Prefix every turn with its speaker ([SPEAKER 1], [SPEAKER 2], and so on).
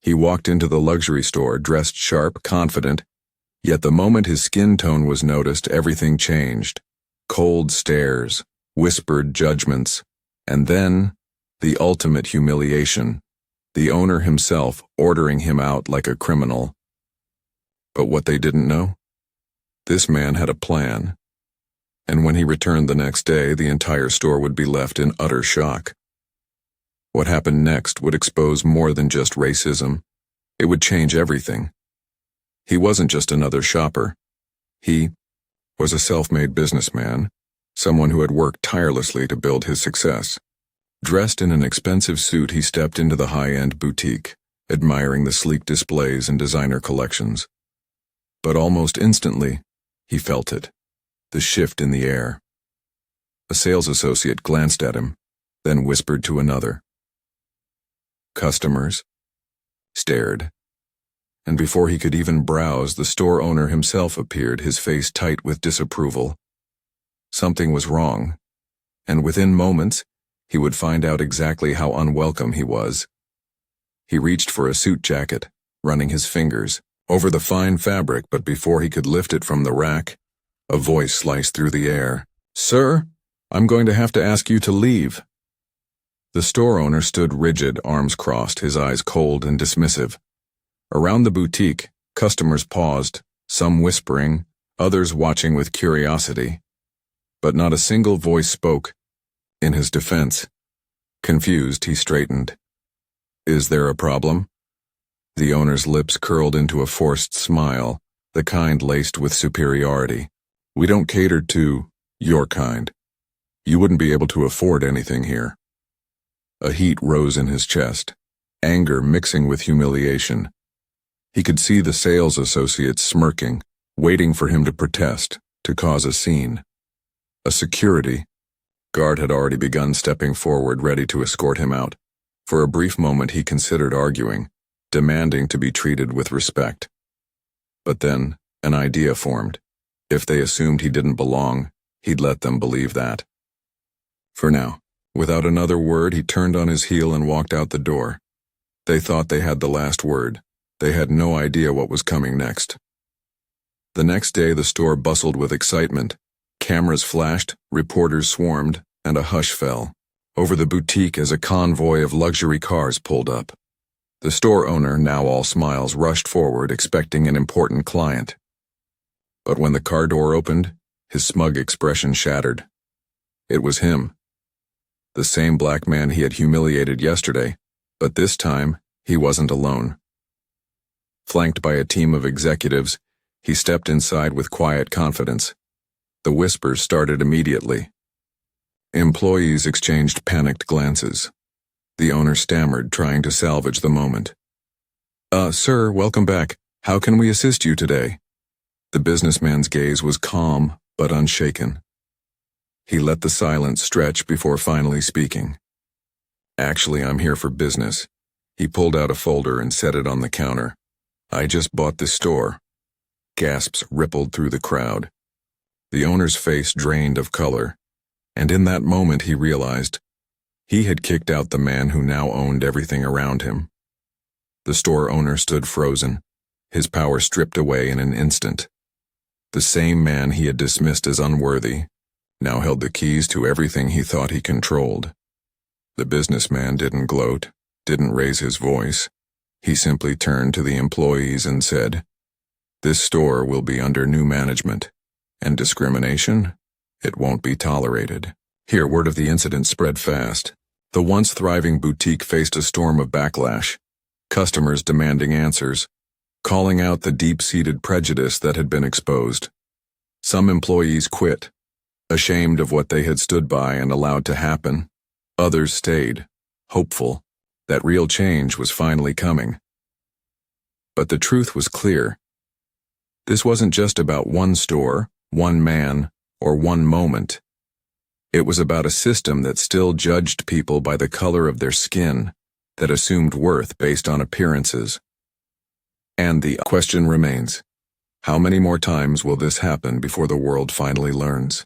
[SPEAKER 1] He walked into the luxury store, dressed sharp, confident, yet the moment his skin tone was noticed, everything changed. Cold stares, whispered judgments, and then the ultimate humiliation, the owner himself ordering him out like a criminal. But what they didn't know? This man had a plan, and when he returned the next day, the entire store would be left in utter shock. What happened next would expose more than just racism. It would change everything. He wasn't just another shopper. He was a self-made businessman, someone who had worked tirelessly to build his success. Dressed in an expensive suit, he stepped into the high-end boutique, admiring the sleek displays and designer collections. But almost instantly, he felt it, the shift in the air. A sales associate glanced at him, then whispered to another. Customers stared, and before he could even browse, the store owner himself appeared, his face tight with disapproval. Something was wrong, and within moments, he would find out exactly how unwelcome he was. He reached for a suit jacket, running his fingers over the fine fabric, but before he could lift it from the rack, a voice sliced through the air. "Sir, I'm going to have to ask you to leave." The store owner stood rigid, arms crossed, his eyes cold and dismissive. Around the boutique, customers paused, some whispering, others watching with curiosity. But not a single voice spoke. In his defense, confused, he straightened. "Is there a problem?" The owner's lips curled into a forced smile, the kind laced with superiority. "We don't cater to your kind. You wouldn't be able to afford anything here." A heat rose in his chest, anger mixing with humiliation. He could see the sales associates smirking, waiting for him to protest, to cause a scene. A security guard had already begun stepping forward, ready to escort him out. For a brief moment he considered arguing, demanding to be treated with respect. But then, an idea formed. If they assumed he didn't belong, he'd let them believe that. For now, without another word, he turned on his heel and walked out the door. They thought they had the last word. They had no idea what was coming next. The next day, the store bustled with excitement. Cameras flashed, reporters swarmed, and a hush fell over the boutique as a convoy of luxury cars pulled up. The store owner, now all smiles, rushed forward, expecting an important client. But when the car door opened, his smug expression shattered. It was him. The same black man he had humiliated yesterday, but this time, he wasn't alone. Flanked by a team of executives, he stepped inside with quiet confidence. The whispers started immediately. Employees exchanged panicked glances. The owner stammered, trying to salvage the moment. Sir, welcome back. How can we assist you today?" The businessman's gaze was calm, but unshaken. He let the silence stretch before finally speaking. "Actually, I'm here for business." He pulled out a folder and set it on the counter. "I just bought this store." Gasps rippled through the crowd. The owner's face drained of color, and in that moment he realized he had kicked out the man who now owned everything around him. The store owner stood frozen, his power stripped away in an instant. The same man he had dismissed as unworthy now held the keys to everything he thought he controlled. The businessman didn't gloat, didn't raise his voice. He simply turned to the employees and said, "This store will be under new management. And discrimination? It won't be tolerated." Here, word of the incident spread fast. The once thriving boutique faced a storm of backlash, customers demanding answers, calling out the deep-seated prejudice that had been exposed. Some employees quit, ashamed of what they had stood by and allowed to happen. Others stayed, hopeful that real change was finally coming. But the truth was clear. This wasn't just about one store, one man, or one moment. It was about a system that still judged people by the color of their skin, that assumed worth based on appearances. And the question remains, how many more times will this happen before the world finally learns?